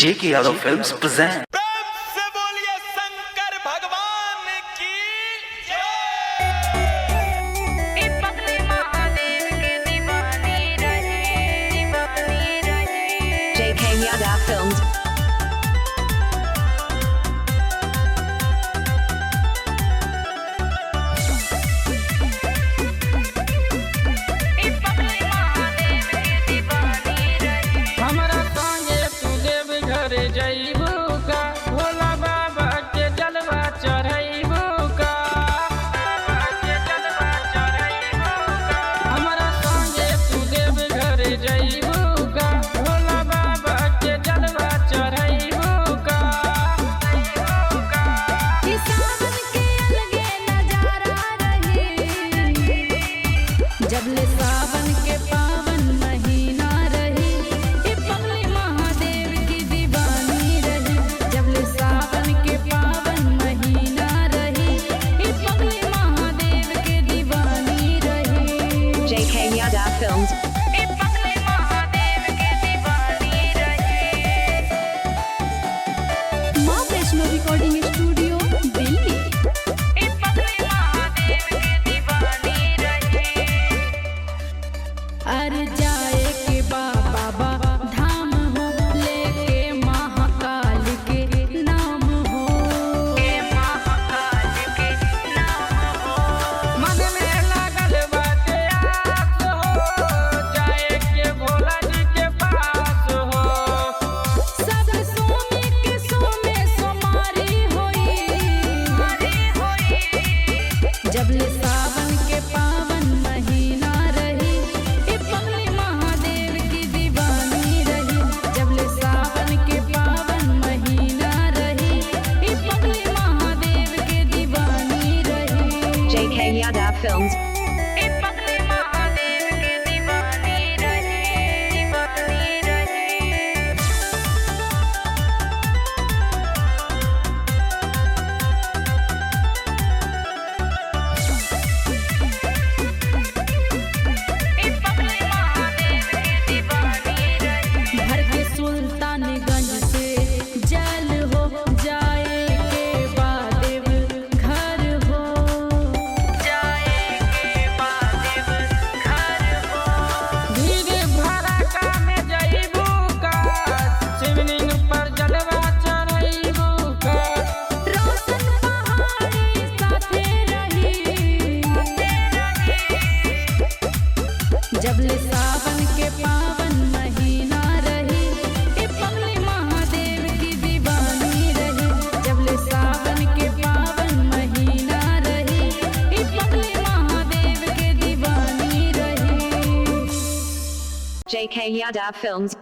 J.K. Yadav Films present. प्रेम से बोलिए शंकर भगवान की जय। पगले महादेव के दीवानी रहे JK Yadav Films हमरा संगे तू देव घर जइबू का भोला बाबा के जलवा चढ़इबू का हमरा संगे तू देव घर जइबू का भोला बाबा के जलवा चढ़इबू का सावन के अलगे नजारा रहे जबले सावन के पावन महीना रहे पगले महादेव की दीवानी रहे जबले सावन के पावन महीना रहे पगले महादेव के दीवानी रहे JK Yadav Films पगले महादेव के दीवानी रहे माँ वैष्णो रिकॉर्डिंग स्टूडियो दिल्ली पगले महादेव के दीवानी रहे अरे जाए के बाबा धाम हो लेके महाकाल के नाम हो महाकाल के नाम हो मन में लागल बाटे आस हो जाए के भोला जी के पास हो सब सोने के सोमे सोमारी होई जबले सावन के पावन महीना रही पगले महादेव की दीवानी रही जबले सावन के पावन महीना रही पगले महादेव के दीवानी रही JK Yadav Films पगले महादेव के दीवानी रही भर के सुल्तानगंज से जल हो जाए के बादेव घर हो धीरे भड़का में जइबू का शिवलिंग पर जलवा चढ़इबू का रोशन पहाड़ी साथे रही जबले सावन के पावन महीना रही पगले महादेव की दीवानी रही जबले सावन के पावन महीना रही पगले महादेव के दीवानी रही JK Yadav Films